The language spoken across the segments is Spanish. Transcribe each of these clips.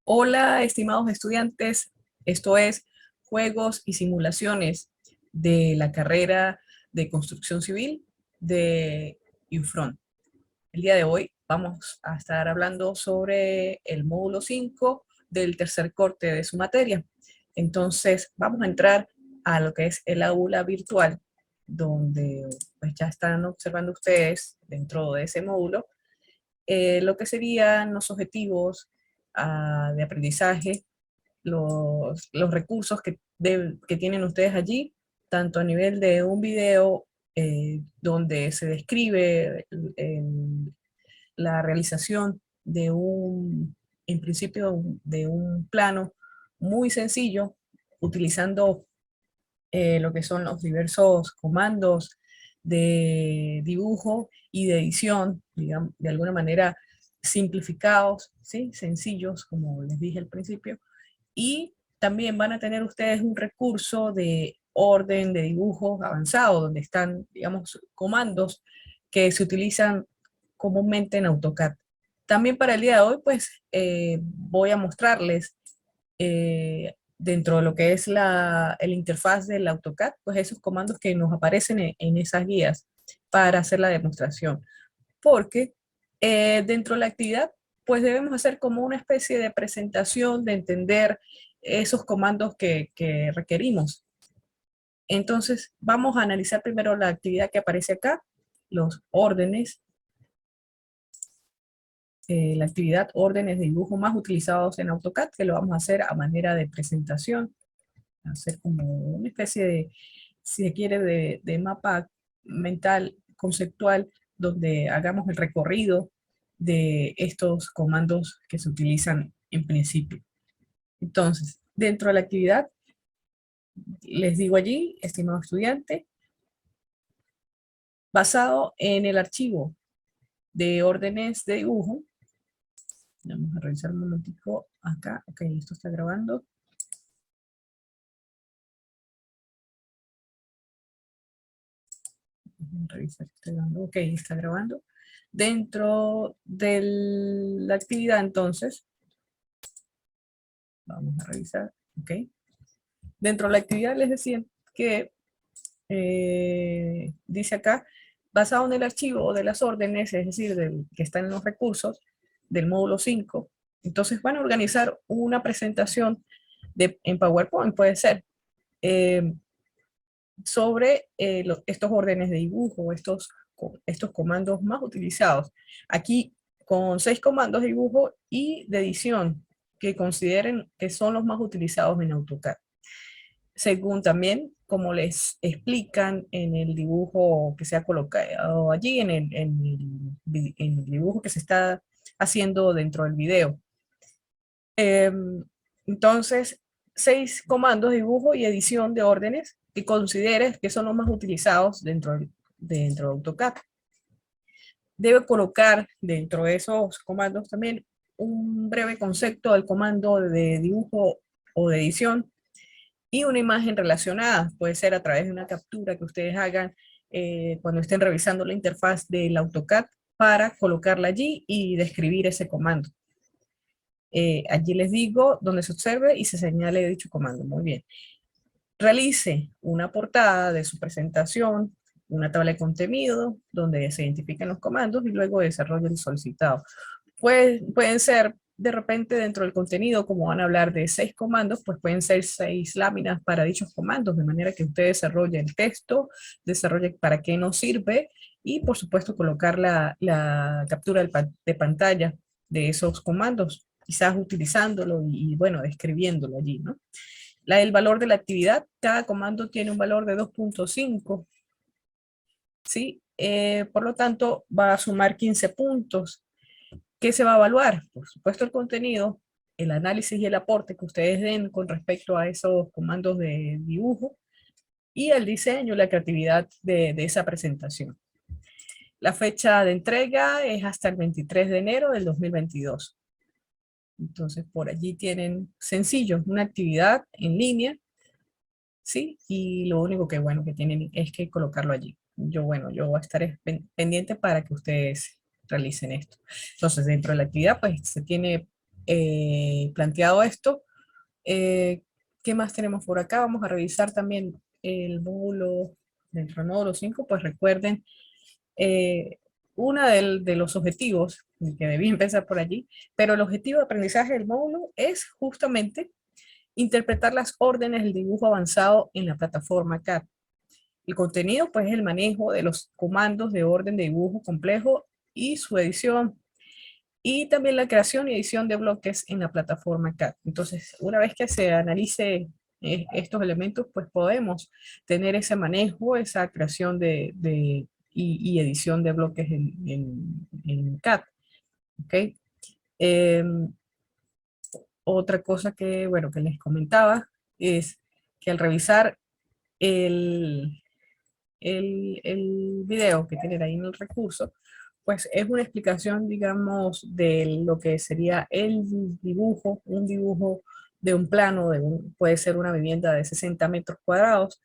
Hola, estimados estudiantes. Esto es Juegos y Simulaciones de la carrera de Construcción Civil de UFRON. El día de hoy vamos a estar hablando sobre el módulo 5 del tercer corte de su materia. Entonces, vamos a entrar a lo que es el aula virtual, donde pues, ya están observando ustedes dentro de ese módulo lo que serían los objetivos de aprendizaje, los recursos que tienen ustedes allí, tanto a nivel de un video donde se describe la realización de en principio, de un plano muy sencillo, utilizando lo que son los diversos comandos de dibujo y de edición, digamos, de alguna manera simplificados, ¿sí? Sencillos, como les dije al principio, y también van a tener ustedes un recurso de orden de dibujo avanzado, donde están, digamos, comandos que se utilizan comúnmente en AutoCAD. También para el día de hoy, pues, voy a mostrarles dentro de lo que es el interfaz del AutoCAD, pues esos comandos que nos aparecen en esas guías para hacer la demostración. Porque dentro de la actividad, pues debemos hacer como una especie de presentación, de entender esos comandos que requerimos. Entonces, vamos a analizar primero la actividad que aparece acá, los órdenes, la actividad órdenes de dibujo más utilizados en AutoCAD, que lo vamos a hacer a manera de presentación, hacer como una especie de, si se quiere, de mapa mental, conceptual, donde hagamos el recorrido de estos comandos que se utilizan en principio. Entonces, dentro de la actividad, les digo allí, estimado estudiante, basado en el archivo de órdenes de dibujo, vamos a revisar un momentico acá, ok, esto está grabando. Vamos a revisar que está grabando, ok, está grabando. Dentro de la actividad, entonces, vamos a revisar, ok. Dentro de la actividad les decía que dice acá, basado en el archivo de las órdenes, es decir, que están en los recursos del módulo 5, entonces van a organizar una presentación en PowerPoint, puede ser, eh, sobre estos órdenes de dibujo, estos comandos más utilizados. Aquí con 6 comandos de dibujo y de edición que consideren que son los más utilizados en AutoCAD. Según también como les explican en el dibujo que se ha colocado allí, en el dibujo que se está haciendo dentro del video. Entonces, 6 comandos de dibujo y edición de órdenes que consideres que son los más utilizados dentro de AutoCAD. Debe colocar dentro de esos comandos también un breve concepto del comando de dibujo o de edición y una imagen relacionada. Puede ser a través de una captura que ustedes hagan cuando estén revisando la interfaz del AutoCAD para colocarla allí y describir ese comando. Allí les digo donde se observe y se señale dicho comando. Muy bien. Realice una portada de su presentación, una tabla de contenido donde se identifican los comandos y luego desarrolle el solicitado. Pueden ser de repente dentro del contenido, como van a hablar de 6 comandos, pues pueden ser 6 láminas para dichos comandos, de manera que usted desarrolle el texto, desarrolle para qué nos sirve y por supuesto colocar la captura de pantalla de esos comandos, quizás utilizándolo y bueno, describiéndolo allí, ¿no? El valor de la actividad, cada comando tiene un valor de 2.5, ¿sí? Por lo tanto, va a sumar 15 puntos. ¿Qué se va a evaluar? Por supuesto el contenido, el análisis y el aporte que ustedes den con respecto a esos comandos de dibujo y el diseño, la creatividad de esa presentación. La fecha de entrega es hasta el 23 de enero del 2022. Entonces por allí tienen sencillo, una actividad en línea, ¿sí? Y lo único que bueno que tienen es que colocarlo allí. Yo estaré pendiente para que ustedes realicen esto. Entonces, dentro de la actividad, pues se tiene planteado esto. Eh, ¿Qué más tenemos por acá? Vamos a revisar también el módulo, dentro del módulo 5, pues recuerden, eh, uno de los objetivos, que debí empezar por allí, pero el objetivo de aprendizaje del módulo es justamente interpretar las órdenes del dibujo avanzado en la plataforma CAD. El contenido, pues, es el manejo de los comandos de orden de dibujo complejo y su edición, y también la creación y edición de bloques en la plataforma CAD. Entonces, una vez que se analice estos elementos, pues podemos tener ese manejo, esa creación y edición de bloques en CAD. ¿Okay? Otra cosa que, bueno, que les comentaba es que al revisar el, el video que tienen ahí en el recurso, pues es una explicación, digamos, de lo que sería el dibujo, un dibujo de un plano, puede ser una vivienda de 60 metros cuadrados,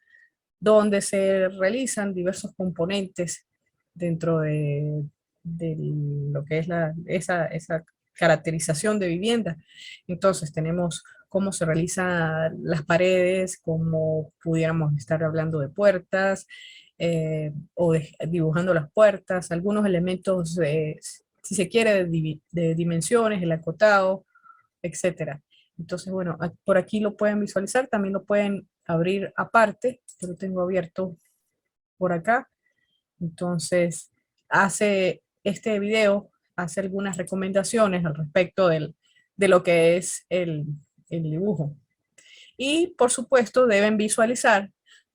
donde se realizan diversos componentes dentro de lo que es esa caracterización de vivienda. Entonces tenemos cómo se realizan las paredes, cómo pudiéramos estar hablando de puertas, dibujando las puertas, algunos elementos, si se quiere, de dimensiones, el acotado, etcétera. Entonces, bueno, por aquí lo pueden visualizar, también lo pueden abrir aparte, yo lo tengo abierto por acá. Entonces, este video hace algunas recomendaciones al respecto de lo que es el dibujo. Y, por supuesto, deben visualizar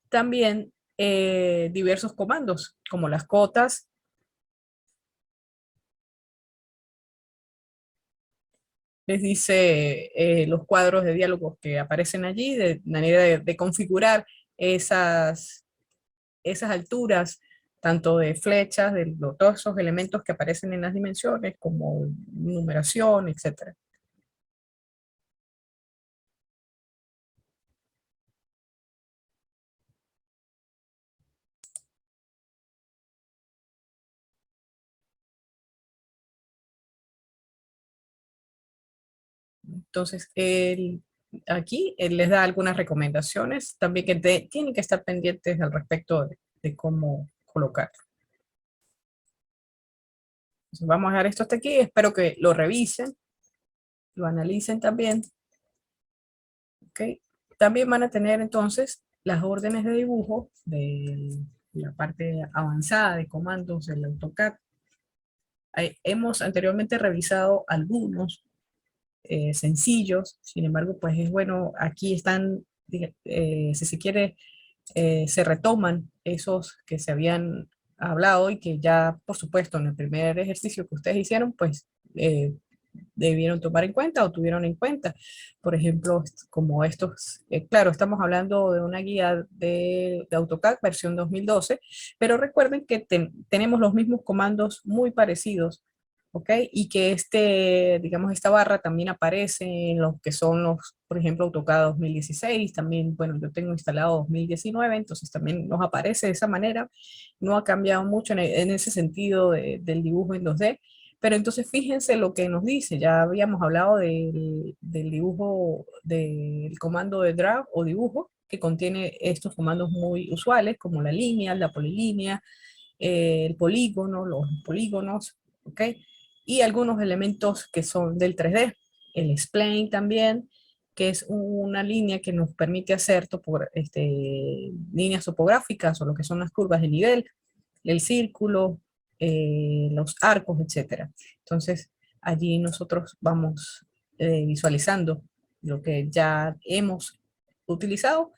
también diversos comandos, como las cotas. Les dice los cuadros de diálogos que aparecen allí, de manera de configurar esas alturas, tanto de flechas, todos esos elementos que aparecen en las dimensiones, como numeración, etcétera. Entonces, aquí él les da algunas recomendaciones, también que tienen que estar pendientes al respecto de cómo colocar. Entonces, vamos a dejar esto hasta aquí, espero que lo revisen, lo analicen también. ¿Okay? También van a tener entonces las órdenes de dibujo de la parte avanzada de comandos del AutoCAD. Hemos anteriormente revisado algunos sencillos, sin embargo, pues es bueno, aquí están, si se quiere, se retoman esos que se habían hablado y que ya, por supuesto, en el primer ejercicio que ustedes hicieron, pues debieron tomar en cuenta o tuvieron en cuenta. Por ejemplo, como estos, claro, estamos hablando de una guía de AutoCAD versión 2012, pero recuerden que tenemos los mismos comandos muy parecidos, ¿ok? Y que digamos, esta barra también aparece en los que son los, por ejemplo, AutoCAD 2016, también, bueno, yo tengo instalado 2019, entonces también nos aparece de esa manera, no ha cambiado mucho en ese sentido del dibujo en 2D, pero entonces fíjense lo que nos dice, ya habíamos hablado del dibujo, del comando de drag o dibujo, que contiene estos comandos muy usuales, como la línea, la polilínea, el polígono, los polígonos, ¿ok? Y algunos elementos que son del 3D, el spline también, que es una línea que nos permite hacer líneas topográficas o lo que son las curvas de nivel, el círculo, los arcos, etcétera. Entonces, allí nosotros vamos visualizando lo que ya hemos utilizado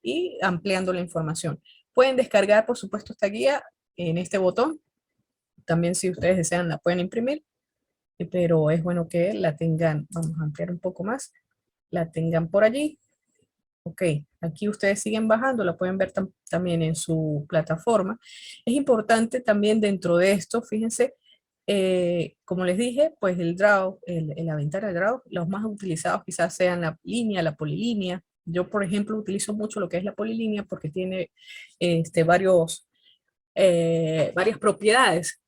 y ampliando la información. Pueden descargar, por supuesto, esta guía en este botón. También, si ustedes desean, la pueden imprimir, pero es bueno que la tengan, vamos a ampliar un poco más, la tengan por allí. Ok, aquí ustedes siguen bajando, la pueden ver también en su plataforma. Es importante también dentro de esto, fíjense, como les dije, pues el draw, la ventana de draw, los más utilizados quizás sean la línea, la polilínea. Yo, por ejemplo, utilizo mucho lo que es la polilínea porque tiene varias propiedades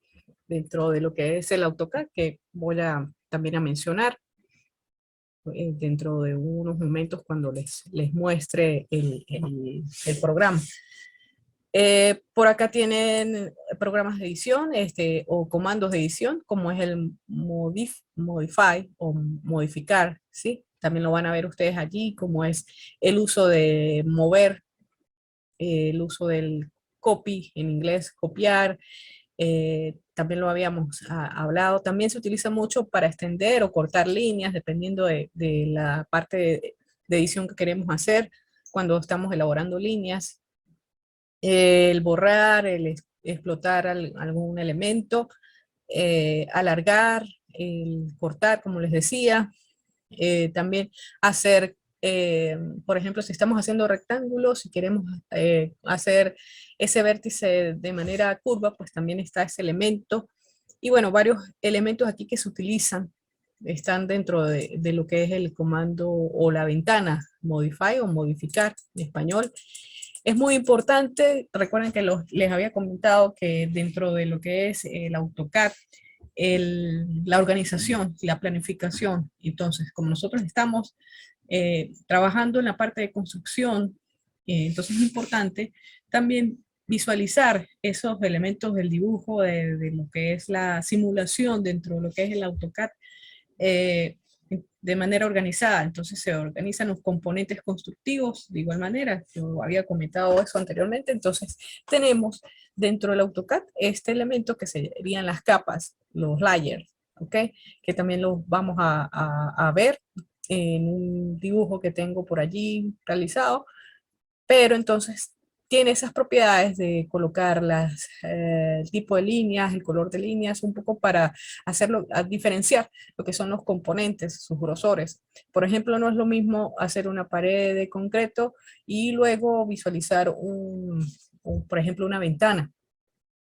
dentro de lo que es el AutoCAD que voy también a mencionar. dentro de unos momentos cuando les muestre el programa. Por acá tienen programas de edición o comandos de edición, como es el modify o modificar, ¿sí? También lo van a ver ustedes allí, como es el uso de mover, el uso del copy, en inglés, copiar. También lo habíamos hablado. También se utiliza mucho para extender o cortar líneas, dependiendo de la parte de edición que queremos hacer cuando estamos elaborando líneas. El borrar, explotar algún elemento, alargar, el cortar, como les decía, también hacer, por ejemplo, si estamos haciendo rectángulos, si queremos hacer ese vértice de manera curva, pues también está ese elemento. Y bueno, varios elementos aquí que se utilizan están dentro de lo que es el comando o la ventana, modify o modificar en español. Es muy importante, recuerden que les había comentado que dentro de lo que es el AutoCAD, la organización, la planificación, entonces como nosotros estamos trabajando en la parte de construcción, entonces es importante también visualizar esos elementos del dibujo, de lo que es la simulación dentro de lo que es el AutoCAD, eh, de manera organizada. Entonces se organizan los componentes constructivos de igual manera. Yo había comentado eso anteriormente. Entonces tenemos dentro del AutoCAD este elemento que serían las capas, los layers, ¿ok? Que también los vamos a ver en un dibujo que tengo por allí realizado, pero entonces tiene esas propiedades de colocar el tipo de líneas, el color de líneas, un poco para hacerlo, a diferenciar lo que son los componentes, sus grosores. Por ejemplo, no es lo mismo hacer una pared de concreto y luego visualizar por ejemplo, una ventana.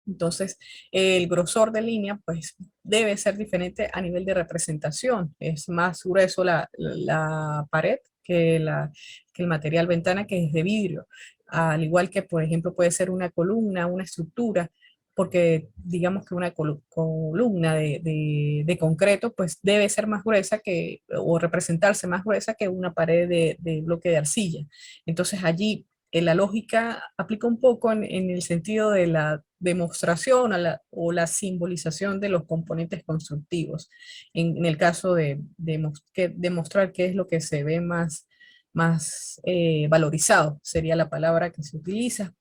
Entonces, el grosor de línea, pues, debe ser diferente a nivel de representación. Es más grueso la pared que el material ventana, que es de vidrio. Al igual que, por ejemplo, puede ser una columna, una estructura, porque digamos que una columna de concreto, pues debe ser más gruesa o representarse más gruesa que una pared de bloque de arcilla. Entonces allí la lógica aplica un poco en el sentido de la demostración o la simbolización de los componentes constructivos. En el caso de demostrar qué es lo que se ve más valorizado, sería la palabra que se utiliza.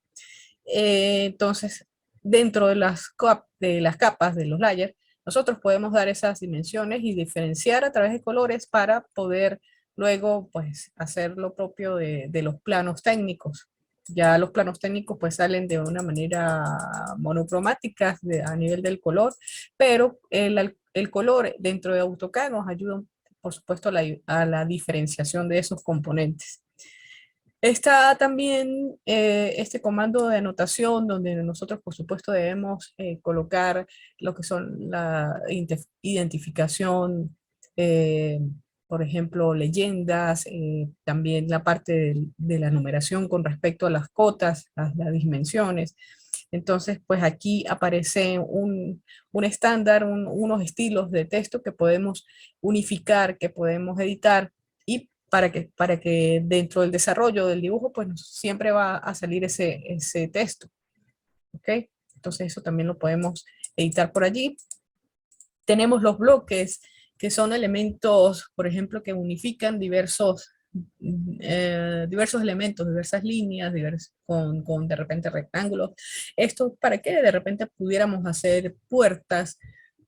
Entonces, dentro de las capas, de los layers, nosotros podemos dar esas dimensiones y diferenciar a través de colores para poder luego pues hacer lo propio de los planos técnicos. Ya los planos técnicos pues salen de una manera monocromática a nivel del color, pero el color dentro de AutoCAD nos ayuda, por supuesto, a la diferenciación de esos componentes. Está también este comando de anotación donde nosotros, por supuesto, debemos colocar lo que son la identificación, eh, por ejemplo, leyendas, también la parte de la numeración con respecto a las cotas, las dimensiones. Entonces, pues aquí aparece un estándar, unos estilos de texto que podemos unificar, que podemos editar y para que dentro del desarrollo del dibujo, pues siempre va a salir ese texto. ¿Ok? Entonces eso también lo podemos editar por allí. Tenemos los bloques, que son elementos, por ejemplo, que unifican diversos elementos, diversas líneas, con de repente rectángulos. Esto para que de repente pudiéramos hacer puertas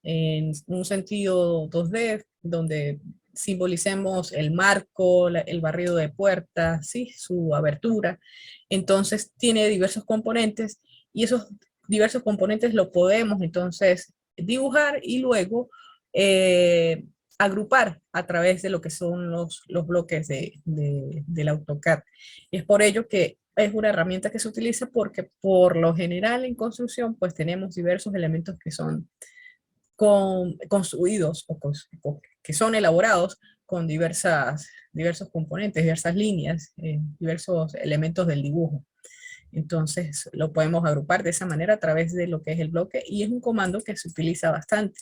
en un sentido 2D, donde simbolicemos el marco, el barrido de puertas, ¿sí? Su abertura. Entonces tiene diversos componentes y esos diversos componentes lo podemos entonces dibujar y luego agrupar a través de lo que son los bloques del AutoCAD. Es por ello que es una herramienta que se utiliza porque por lo general en construcción pues tenemos diversos elementos que son construidos o que son elaborados con diversos componentes, diversas líneas, diversos elementos del dibujo. Entonces lo podemos agrupar de esa manera a través de lo que es el bloque y es un comando que se utiliza bastante.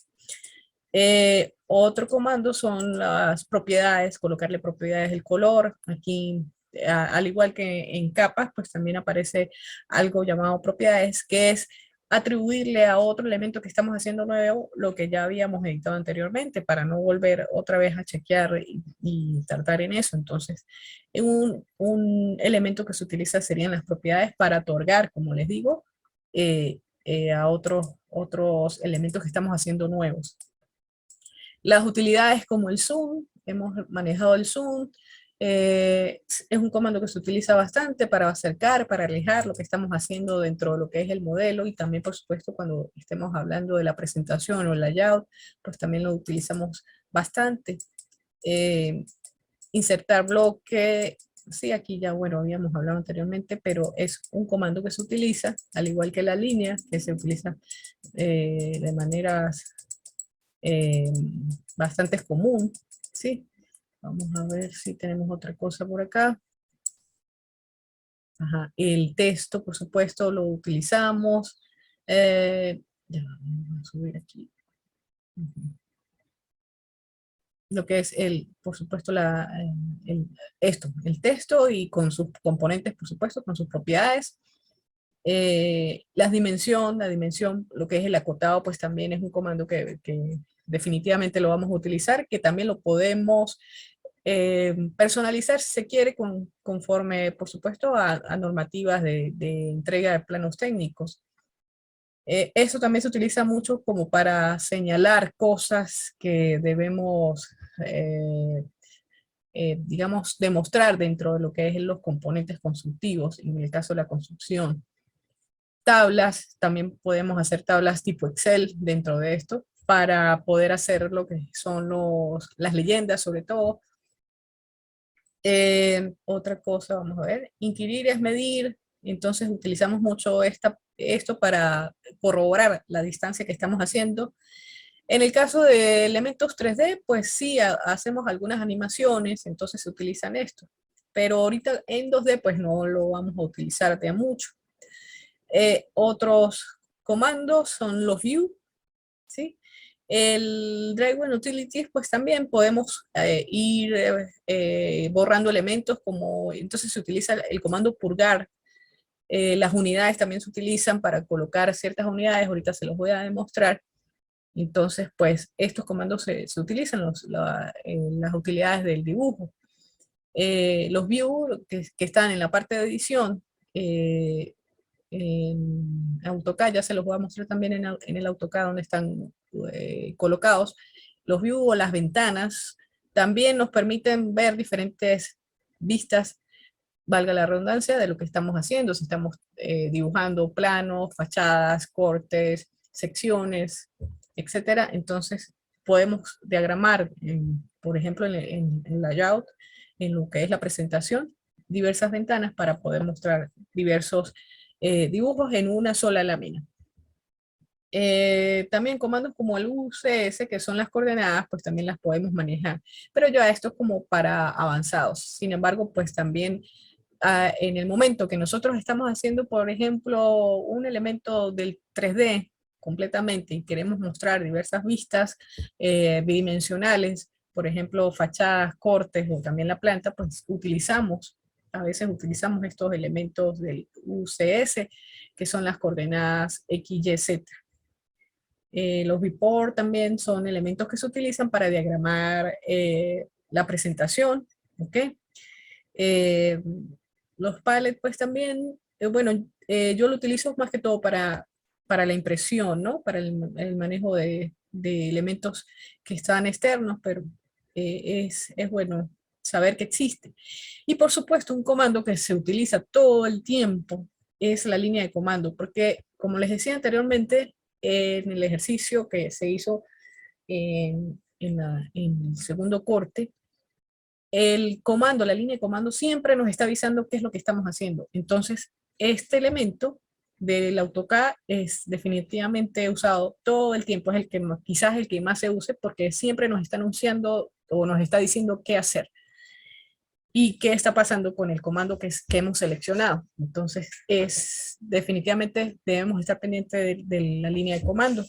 Otro comando son las propiedades, colocarle propiedades del color. Aquí, al igual que en capas, pues también aparece algo llamado propiedades, que es atribuirle a otro elemento que estamos haciendo nuevo lo que ya habíamos editado anteriormente para no volver otra vez a chequear y tardar en eso. Entonces, un elemento que se utiliza serían las propiedades para otorgar, como les digo, a otros elementos que estamos haciendo nuevos. Las utilidades como el zoom, hemos manejado el zoom, es un comando que se utiliza bastante para acercar, para alejar lo que estamos haciendo dentro de lo que es el modelo, y también por supuesto cuando estemos hablando de la presentación o el layout, pues también lo utilizamos bastante. Insertar bloque, sí, aquí ya bueno habíamos hablado anteriormente, pero es un comando que se utiliza, al igual que la línea, que se utiliza de maneras eh, bastante común, ¿sí? Vamos a ver si tenemos otra cosa por acá. Ajá. El texto, por supuesto, lo utilizamos. Ya, vamos a subir aquí. Lo que es por supuesto, el texto y con sus componentes, por supuesto, con sus propiedades. La dimensión, lo que es el acotado, pues también es un comando que definitivamente lo vamos a utilizar, que también lo podemos personalizar si se quiere conforme, por supuesto, a normativas de entrega de planos técnicos. Eso también se utiliza mucho como para señalar cosas que debemos, digamos, demostrar dentro de lo que es los componentes constructivos, en el caso de la construcción. Tablas, también podemos hacer tablas tipo Excel dentro de esto para poder hacer lo que son las leyendas sobre todo. Otra cosa, vamos a ver, inquirir es medir, entonces utilizamos mucho esto para corroborar la distancia que estamos haciendo. En el caso de elementos 3D, pues sí, hacemos algunas animaciones, entonces se utilizan esto. Pero ahorita en 2D, pues no lo vamos a utilizar de mucho. Otros comandos son los view, ¿sí? El Driveway Utilities, pues también podemos ir borrando elementos, como entonces se utiliza el comando purgar. Las unidades también se utilizan para colocar ciertas unidades, ahorita se los voy a demostrar. Entonces, pues estos comandos se utilizan las utilidades del dibujo. Los view que están en la parte de edición, en AutoCAD, ya se los voy a mostrar también en el AutoCAD donde están colocados. Los views o las ventanas también nos permiten ver diferentes vistas, valga la redundancia, de lo que estamos haciendo. Si estamos dibujando planos, fachadas, cortes, secciones, etcétera, entonces podemos diagramar, por ejemplo, en layout, en lo que es la presentación, diversas ventanas para poder mostrar diversos dibujos en una sola lámina. También comandos como el UCS, que son las coordenadas, pues también las podemos manejar. Pero ya esto es como para avanzados. Sin embargo, pues también en el momento que nosotros estamos haciendo, por ejemplo, un elemento del 3D completamente y queremos mostrar diversas vistas bidimensionales, por ejemplo, fachadas, cortes o también la planta, pues a veces utilizamos estos elementos del UCS, que son las coordenadas X, Y, Z. Los viewport también son elementos que se utilizan para diagramar la presentación, ¿ok? Eh, los palettes, pues también, bueno, yo lo utilizo más que todo para la impresión, ¿no? Para el manejo de elementos que están externos, pero es bueno saber que existe. Y por supuesto, un comando que se utiliza todo el tiempo es la línea de comando, porque como les decía anteriormente, en el ejercicio que se hizo en el segundo corte, el comando, la línea de comando siempre nos está avisando qué es lo que estamos haciendo. Entonces, este elemento del AutoCAD es definitivamente usado todo el tiempo, es el que quizás el que más se use porque siempre nos está anunciando o nos está diciendo qué hacer y qué está pasando con el comando que hemos seleccionado. Entonces, definitivamente debemos estar pendientes de la línea de comando.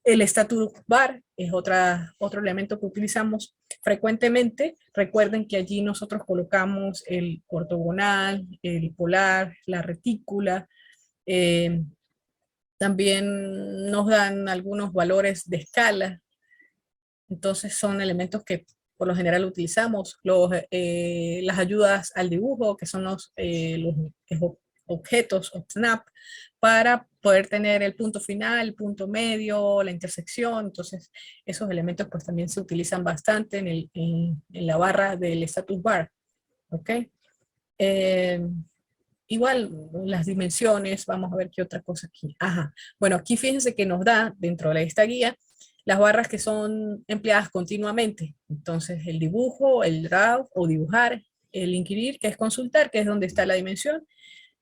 El status bar es otro elemento que utilizamos frecuentemente. Recuerden que allí nosotros colocamos el ortogonal, el polar, la retícula. También nos dan algunos valores de escala. Entonces son elementos que por lo general utilizamos. Las ayudas al dibujo, que son los objetos o snap, para poder tener el punto final, el punto medio, la intersección. Entonces esos elementos pues también se utilizan bastante en la barra del status bar. ¿Ok? Eh, Igual las dimensiones, vamos a ver qué otra cosa aquí. Ajá. Bueno, aquí fíjense que nos da dentro de esta guía las barras que son empleadas continuamente. Entonces el dibujo, el draw o dibujar, el inquirir, que es consultar, que es donde está la dimensión,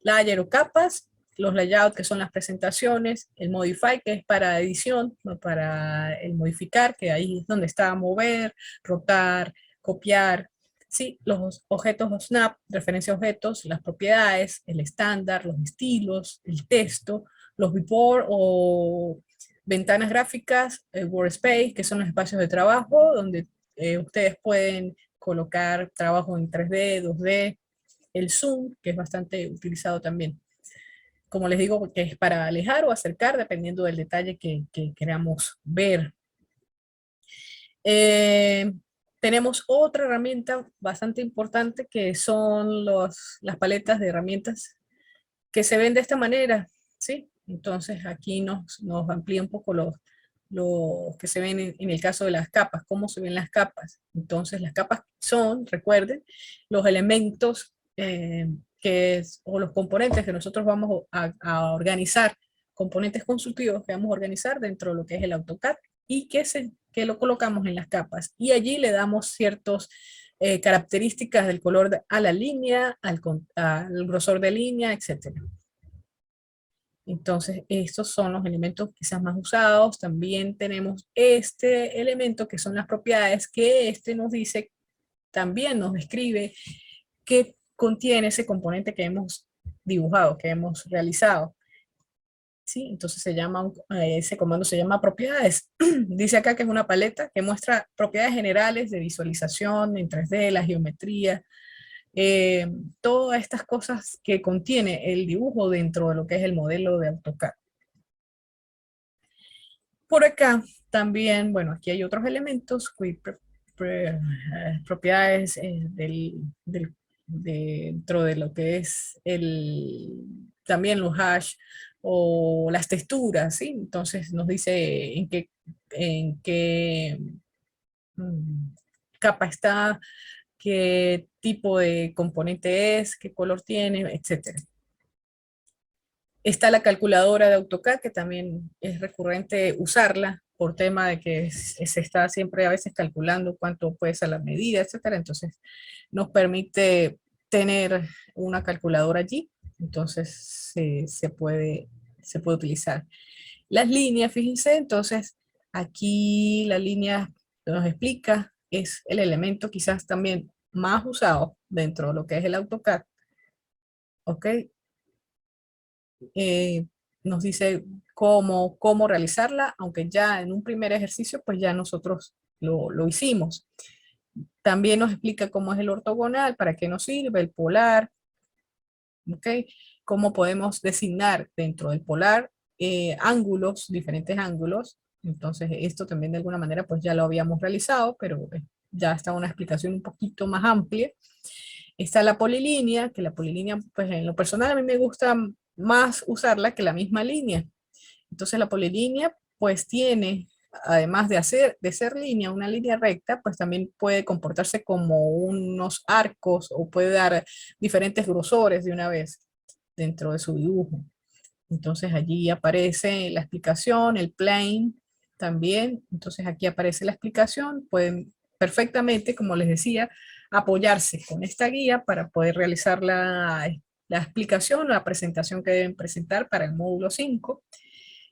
layer o capas, los layout, que son las presentaciones, el modify, que es para edición, ¿no? Para el modificar, que ahí es donde está mover, rotar, copiar. Sí, los objetos o snap, referencia a objetos, las propiedades, el estándar, los estilos, el texto, los viewport o ventanas gráficas, el workspace, que son los espacios de trabajo, donde ustedes pueden colocar trabajo en 3D, 2D, el zoom, que es bastante utilizado también. Como les digo, que es para alejar o acercar, dependiendo del detalle que queramos ver. Eh, Tenemos otra herramienta bastante importante que son las paletas de herramientas que se ven de esta manera, ¿sí? Entonces aquí nos amplía un poco los que se ven en el caso de las capas, cómo se ven las capas. Entonces las capas son, recuerden, los elementos o los componentes que nosotros vamos a organizar, componentes constructivos que vamos a organizar dentro de lo que es el AutoCAD y que lo colocamos en las capas. Y allí le damos ciertos características del color a la línea, al grosor de línea, etc. Entonces, estos son los elementos quizás más usados. También tenemos este elemento que son las propiedades, que este nos dice, también nos describe qué contiene ese componente que hemos dibujado, que hemos realizado. ¿Sí? Entonces ese comando se llama propiedades. Dice acá que es una paleta que muestra propiedades generales de visualización en 3D, la geometría, eh, todas estas cosas que contiene el dibujo dentro de lo que es el modelo de AutoCAD. Por acá también, bueno, aquí hay otros elementos, propiedades dentro de lo que es también los hash o las texturas, ¿sí? Entonces nos dice en qué capa está, qué tipo de componente es, qué color tiene, etcétera. Está la calculadora de AutoCAD, que también es recurrente usarla por tema de que se está siempre a veces calculando cuánto puede ser la medida, etcétera. Entonces nos permite tener una calculadora allí, entonces se puede utilizar. Las líneas, fíjense, entonces aquí la línea nos explica, es el elemento quizás también más usado dentro de lo que es el AutoCAD, ¿ok? eh, Nos dice cómo realizarla, aunque ya en un primer ejercicio, pues ya nosotros lo hicimos. También nos explica cómo es el ortogonal, para qué nos sirve, el polar, ¿ok? Cómo podemos designar dentro del polar ángulos, diferentes ángulos. Entonces esto también de alguna manera pues ya lo habíamos realizado, pero ya está una explicación un poquito más amplia. Está la polilínea, que la polilínea, pues en lo personal a mí me gusta más usarla que la misma línea. Entonces la polilínea, pues tiene, además de ser línea, una línea recta, pues también puede comportarse como unos arcos o puede dar diferentes grosores de una vez dentro de su dibujo. Entonces allí aparece la explicación, el plane también. Entonces aquí aparece la explicación. Pueden perfectamente, como les decía, apoyarse con esta guía para poder realizar la explicación, la presentación que deben presentar para el módulo 5.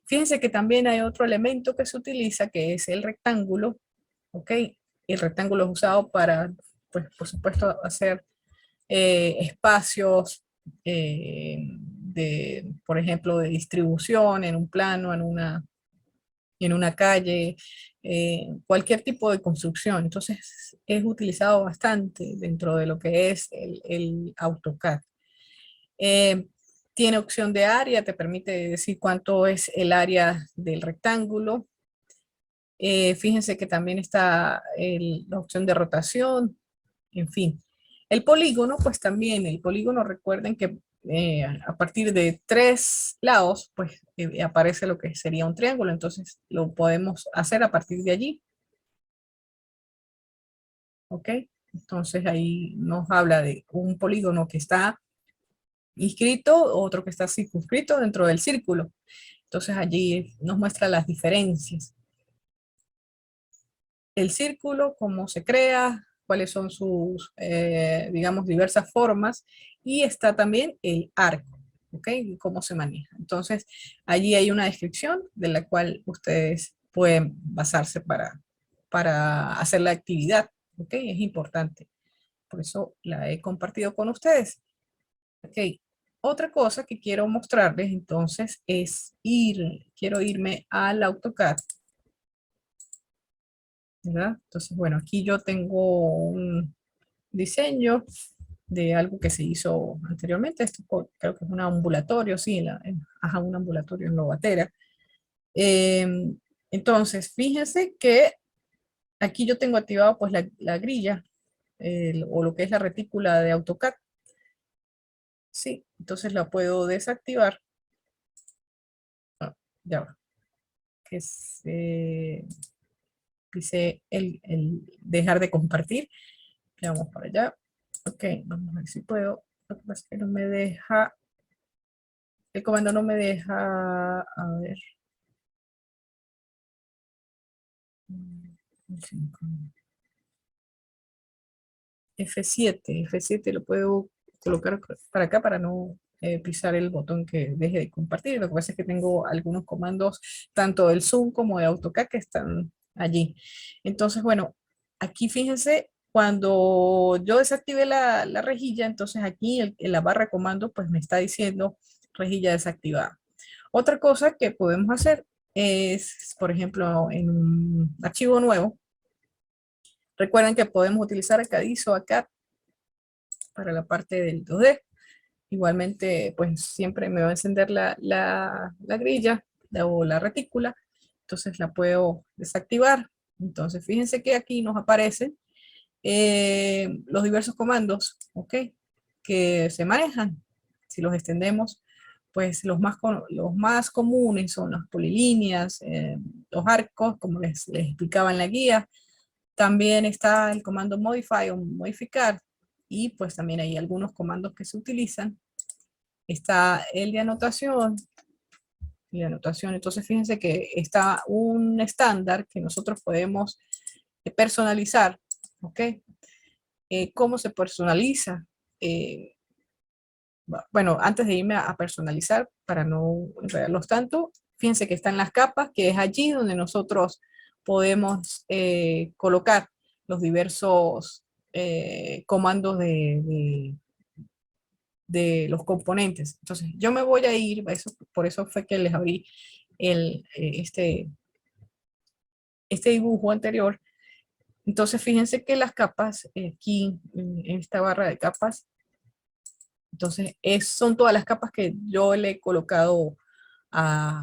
Fíjense que también hay otro elemento que se utiliza, que es el rectángulo, ¿ok? El rectángulo es usado para, pues, por supuesto, hacer espacios por ejemplo, de distribución en un plano, en una calle, cualquier tipo de construcción. Entonces es utilizado bastante dentro de lo que es el AutoCAD. Eh, Tiene opción de área, te permite decir cuánto es el área del rectángulo. Fíjense que también está la opción de rotación, en fin. El polígono, pues también, el polígono, recuerden que a partir de 3 lados, pues aparece lo que sería un triángulo, entonces lo podemos hacer a partir de allí, ¿ok? Entonces ahí nos habla de un polígono que está inscrito, otro que está circunscrito dentro del círculo. Entonces allí nos muestra las diferencias. El círculo, cómo se crea, cuáles son sus, digamos, diversas formas, y está también el arco, ¿ok? Y cómo se maneja. Entonces, allí hay una descripción de la cual ustedes pueden basarse para hacer la actividad, ¿ok? Es importante. Por eso la he compartido con ustedes. Ok. Otra cosa que quiero mostrarles entonces es quiero irme al AutoCAD, ¿verdad? Entonces, bueno, aquí yo tengo un diseño de algo que se hizo anteriormente. Esto creo que es un ambulatorio, sí, ajá, un ambulatorio en Lobatera. Entonces, fíjense que aquí yo tengo activado pues la grilla, o lo que es la retícula de AutoCAD. Sí, entonces la puedo desactivar. Ah, ya va, que se dice el dejar de compartir. Ya vamos para allá. Ok, vamos a ver si puedo. Lo que pasa es que no me deja, el comando no me deja, a ver. F7 lo puedo colocar para acá para no pisar el botón que deje de compartir. Lo que pasa es que tengo algunos comandos, tanto del Zoom como de AutoCAD, que están allí. Entonces, bueno, aquí fíjense, cuando yo desactive la rejilla, entonces aquí en la barra de comando, pues me está diciendo rejilla desactivada. Otra cosa que podemos hacer es, por ejemplo, en un archivo nuevo, recuerden que podemos utilizar Acadizo acá para la parte del 2D. Igualmente, pues siempre me va a encender la grilla o la retícula, entonces la puedo desactivar. Entonces, fíjense que aquí nos aparecen los diversos comandos, ¿ok? Que se manejan. Si los extendemos, pues los más comunes son las polilíneas, los arcos, como les explicaba en la guía. También está el comando modify o modificar, y pues también hay algunos comandos que se utilizan. Está el de anotación y de anotación. Entonces fíjense que está un estándar que nosotros podemos personalizar, ¿ok? ¿Cómo se personaliza? Eh, bueno, antes de irme a personalizar, para no enredarlos tanto, fíjense que están las capas, que es allí donde nosotros podemos colocar los diversos comandos de los componentes. Entonces, yo me voy a ir, por eso fue que les abrí este dibujo anterior. Entonces, fíjense que las capas, aquí en esta barra de capas, entonces son todas las capas que yo le he colocado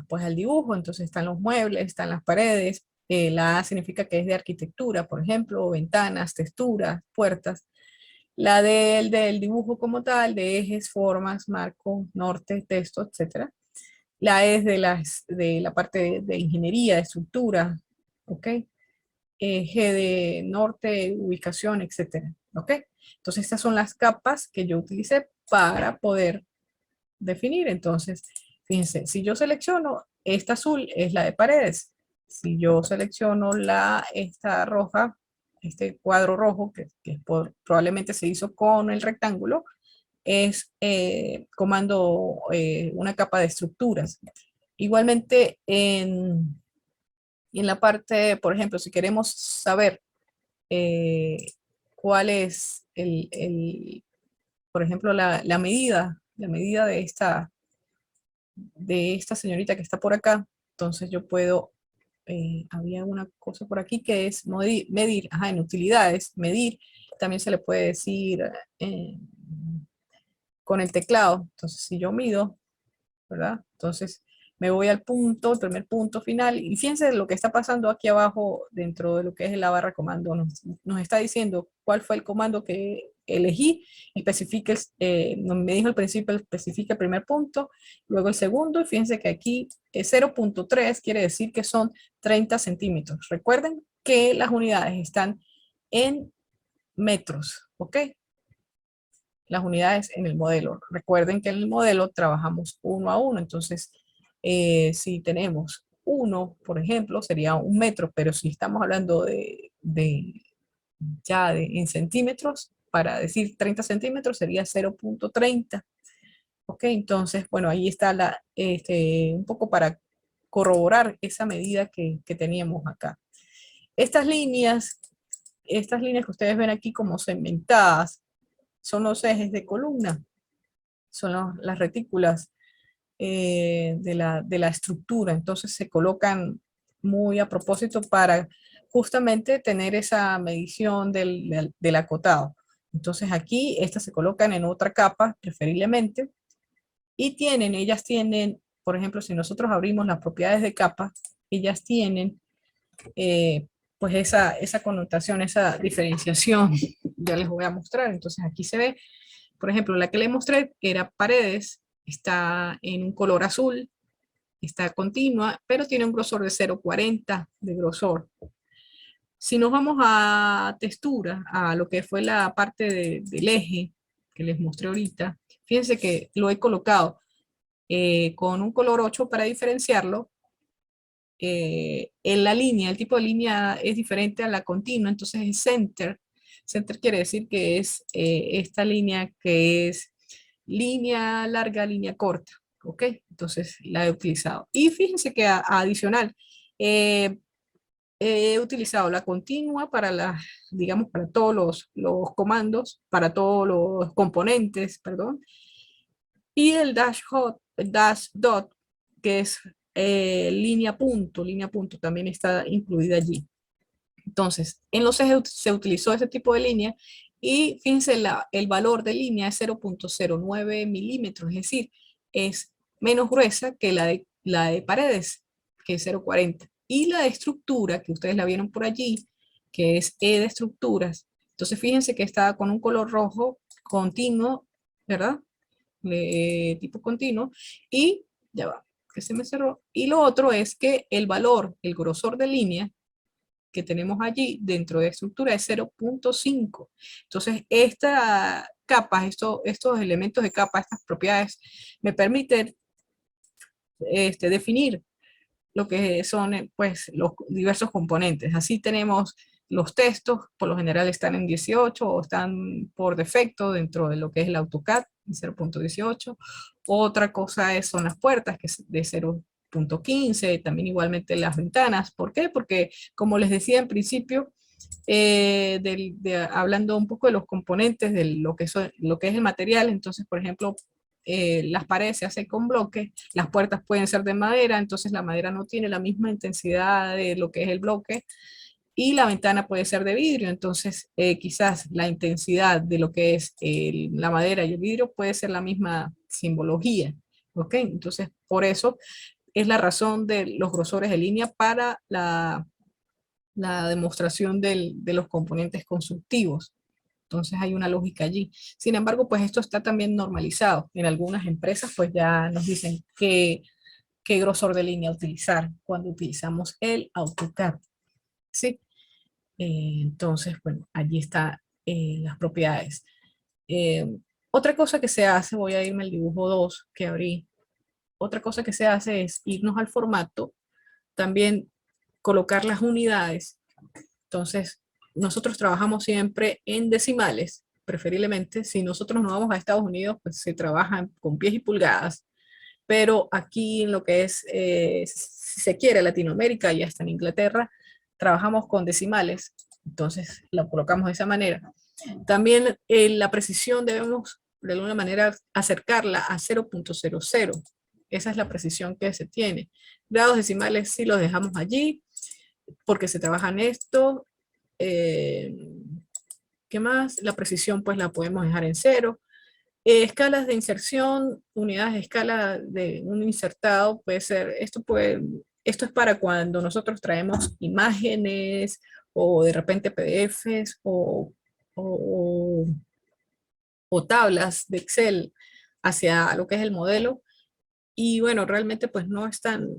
pues al dibujo. Entonces están los muebles, están las paredes. La A significa que es de arquitectura, por ejemplo, ventanas, texturas, puertas. La del dibujo como tal, de ejes, formas, marco, norte, texto, etc. La E es de la parte de ingeniería, de estructura, ¿ok? G de norte, ubicación, etc. ¿Ok? Entonces estas son las capas que yo utilicé para poder definir. Entonces, fíjense, si yo selecciono esta azul, es la de paredes. Si yo selecciono esta roja, este cuadro rojo, que probablemente se hizo con el rectángulo, es comando una capa de estructuras. Igualmente, en la parte, por ejemplo, si queremos saber eh, cuál es por ejemplo, la medida de esta señorita que está por acá, entonces yo puedo había una cosa por aquí que es medir, en utilidades, medir, también se le puede decir eh, con el teclado. Entonces, si yo mido, ¿verdad? Entonces, me voy al punto, el primer punto final, y fíjense lo que está pasando aquí abajo dentro de lo que es la barra comando. Nos está diciendo cuál fue el comando que elegí, especifica, me dijo al principio, especifica el primer punto, luego el segundo, y fíjense que aquí 0.3 quiere decir que son 30 centímetros. Recuerden que las unidades están en metros, ¿ok? Las unidades en el modelo. Recuerden que en el modelo trabajamos uno a uno, entonces si tenemos uno, por ejemplo, sería un metro, pero si estamos hablando en centímetros, para decir 30 centímetros sería 0.30. Ok, entonces, bueno, ahí está un poco para corroborar esa medida que teníamos acá. Estas líneas que ustedes ven aquí como segmentadas, son los ejes de columna, son las retículas de la estructura. Entonces se colocan muy a propósito para justamente tener esa medición del acotado. Entonces aquí estas se colocan en otra capa, preferiblemente, y ellas tienen, por ejemplo, si nosotros abrimos las propiedades de capa, ellas tienen pues esa connotación, esa diferenciación. Ya les voy a mostrar. Entonces aquí se ve, por ejemplo, la que le mostré era paredes, está en un color azul, está continua, pero tiene un grosor de 0,40 de grosor. Si nos vamos a textura, a lo que fue la parte del eje que les mostré ahorita, fíjense que lo he colocado con un color 8 para diferenciarlo. En la línea, el tipo de línea es diferente a la continua, entonces es center. Center quiere decir que es esta línea que es línea larga, línea corta, ¿ok? Entonces la he utilizado. Y fíjense que adicional, eh, he utilizado la continua para digamos, para todos los comandos, para todos los componentes, perdón, y el dash dot, que es línea punto, también está incluida allí. Entonces, en los ejes se utilizó ese tipo de línea y fíjense, el valor de línea es 0.09 milímetros, es decir, es menos gruesa que la de paredes, que es 0.40. Y la de estructura, que ustedes la vieron por allí, que es E de estructuras. Entonces, fíjense que está con un color rojo continuo, ¿verdad? Tipo continuo. Y ya va, que se me cerró. Y lo otro es que el valor, el grosor de línea, que tenemos allí dentro de estructura es 0.5. Entonces, esta capa, estos elementos de capa, estas propiedades, me permiten definir lo que son pues, los diversos componentes. Así tenemos los textos, por lo general están en 18 o están por defecto dentro de lo que es el AutoCAD, en 0.18. Otra cosa son las puertas, que es de 0.15, también igualmente las ventanas. ¿Por qué? Porque, como les decía en principio, hablando un poco de los componentes de lo que es el material, entonces, por ejemplo, las paredes se hacen con bloques, las puertas pueden ser de madera, entonces la madera no tiene la misma intensidad de lo que es el bloque, y la ventana puede ser de vidrio, entonces quizás la intensidad de lo que es la madera y el vidrio puede ser la misma simbología, ¿ok? Entonces, por eso es la razón de los grosores de línea para la demostración de los componentes constructivos. Entonces hay una lógica allí. Sin embargo, pues esto está también normalizado. En algunas empresas pues ya nos dicen qué grosor de línea utilizar cuando utilizamos el AutoCAD. ¿Sí? Entonces, bueno, allí están las propiedades. Eh, Otra cosa que se hace, voy a irme al dibujo 2 que abrí. Otra cosa que se hace es irnos al formato, también colocar las unidades. Entonces, nosotros trabajamos siempre en decimales, preferiblemente. Si nosotros nos vamos a Estados Unidos, pues se trabaja con pies y pulgadas. Pero aquí en lo que es, si se quiere, Latinoamérica y hasta en Inglaterra, trabajamos con decimales. Entonces, lo colocamos de esa manera. También la precisión debemos, de alguna manera, acercarla a 0.00. Esa es la precisión que se tiene. Grados decimales sí los dejamos allí. porque se trabaja en esto. ¿Qué más? La precisión pues la podemos dejar en 0. Escalas de inserción, unidades de escala de un insertado, puede ser, esto es para cuando nosotros traemos imágenes o de repente PDFs o, o tablas de Excel hacia lo que es el modelo. Y bueno, realmente pues no es tan,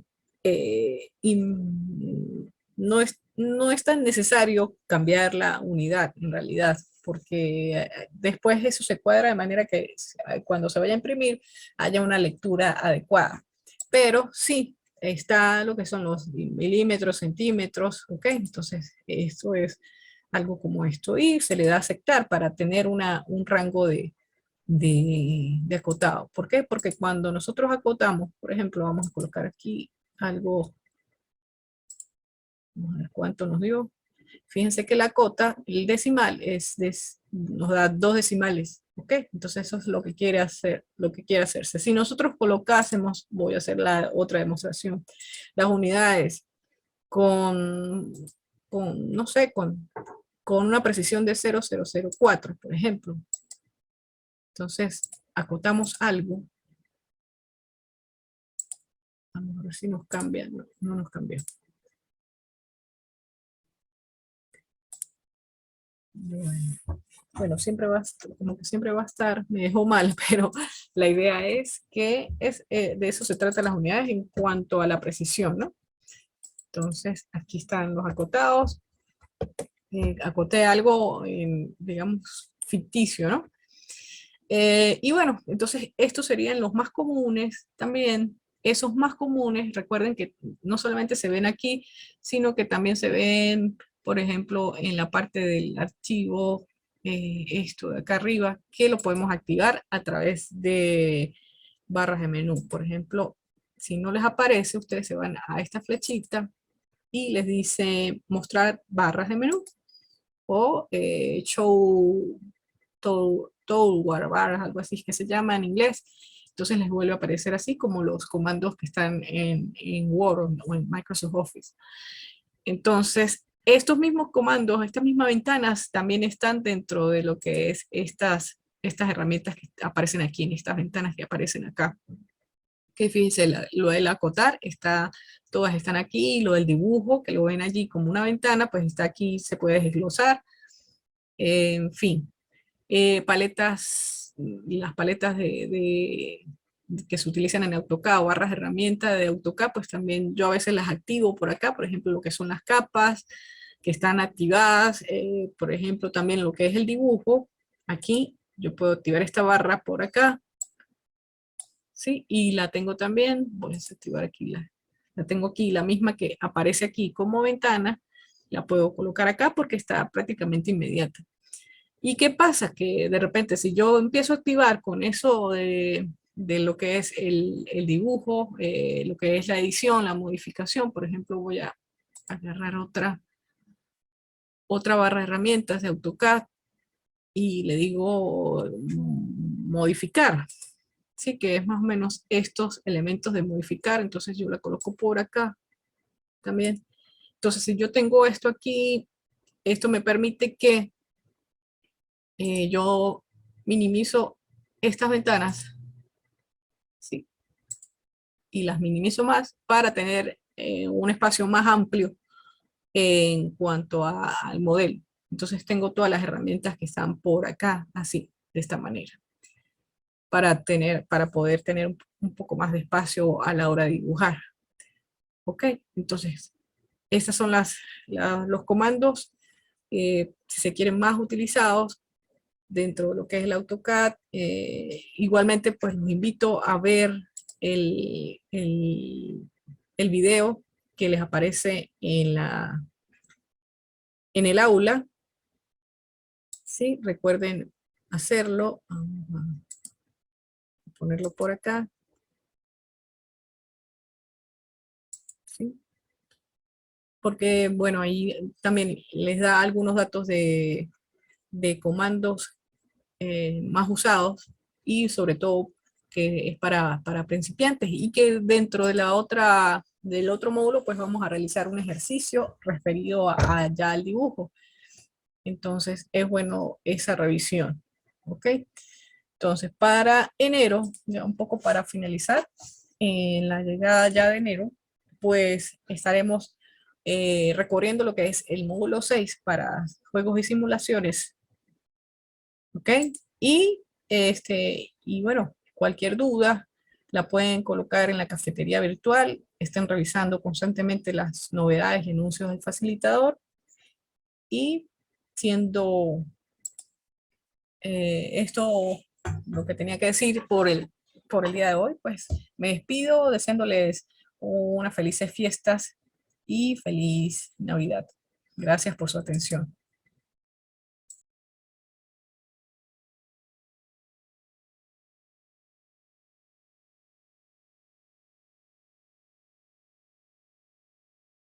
no es tan necesario cambiar la unidad en realidad, porque después eso se cuadra de manera que cuando se vaya a imprimir haya una lectura adecuada. Pero sí, está lo que son los milímetros, centímetros, ¿ok? Entonces, esto es algo como esto y se le da a aceptar para tener un rango de acotado. ¿Por qué? Porque cuando nosotros acotamos, por ejemplo, vamos a colocar aquí algo, vamos a ver cuánto nos dio. Fíjense que la cota, el decimal, nos da 2 decimales, ¿ok? Entonces eso es lo que quiere hacer, lo que quiere hacerse. Si nosotros colocásemos, voy a hacer la otra demostración, las unidades con, no sé, con una precisión de 0,004, por ejemplo. Entonces, acotamos algo. Vamos a ver si nos cambia. No, no nos cambia. Bueno, siempre va a estar, como que siempre va a estar, me dejó mal, pero la idea es que de eso se trata las unidades en cuanto a la precisión, ¿no? Entonces, aquí están los acotados. Acoté algo, digamos, ficticio, ¿no? Y bueno, entonces estos serían los más comunes también. Esos más comunes, recuerden que no solamente se ven aquí, sino que también se ven, por ejemplo, en la parte del archivo, esto de acá arriba, que lo podemos activar a través de barras de menú. Por ejemplo, si no les aparece, ustedes se van a esta flechita y les dice mostrar barras de menú o show toolbar, algo así que se llama en inglés. Entonces les vuelve a aparecer así como los comandos que están en Word o en Microsoft Office. Entonces, estos mismos comandos, estas mismas ventanas también están dentro de lo que es estas herramientas que aparecen aquí, en estas ventanas que aparecen acá. Que fíjense, lo del acotar, todas están aquí, lo del dibujo, que lo ven allí como una ventana, pues está aquí, se puede desglosar. En fin, las paletas que se utilizan en AutoCAD o barras de herramienta de AutoCAD, pues también yo a veces las activo por acá, por ejemplo, lo que son las capas que están activadas, por ejemplo, también lo que es el dibujo, aquí yo puedo activar esta barra por acá, ¿sí? Y la tengo también, voy a desactivar aquí, la tengo aquí, la misma que aparece aquí como ventana, la puedo colocar acá porque está prácticamente inmediata. ¿Y qué pasa? Que de repente si yo empiezo a activar con eso de lo que es el dibujo, lo que es la edición, la modificación, por ejemplo, voy a agarrar otra barra de herramientas de AutoCAD y le digo modificar, ¿sí? Que es más o menos estos elementos de modificar, entonces yo la coloco por acá también. Entonces si yo tengo esto aquí, esto me permite que yo minimizo estas ventanas, ¿sí? Y las minimizo más para tener un espacio más amplio en cuanto al modelo. Entonces tengo todas las herramientas que están por acá, así, de esta manera, para poder tener un poco más de espacio a la hora de dibujar. ¿Ok? Entonces, estos son los comandos, si se quieren, más utilizados dentro de lo que es el AutoCAD. Igualmente, pues los invito a ver el video que les aparece en el aula. ¿Sí? Recuerden hacerlo. Vamos a ponerlo por acá. ¿Sí? Porque, bueno, ahí también les da algunos datos de comandos más usados y sobre todo que es para principiantes y que dentro de del otro módulo, pues vamos a realizar un ejercicio referido ya al dibujo. Entonces es bueno esa revisión, ¿ok? Entonces para enero, ya un poco para finalizar, en la llegada ya de enero, pues estaremos recorriendo lo que es el módulo 6 para juegos y simulaciones, ¿ok? Y bueno, cualquier duda la pueden colocar en la cafetería virtual, estén revisando constantemente las novedades y anuncios del facilitador, y siendo esto lo que tenía que decir por el día de hoy, pues me despido deseándoles unas felices fiestas y feliz Navidad. Gracias por su atención.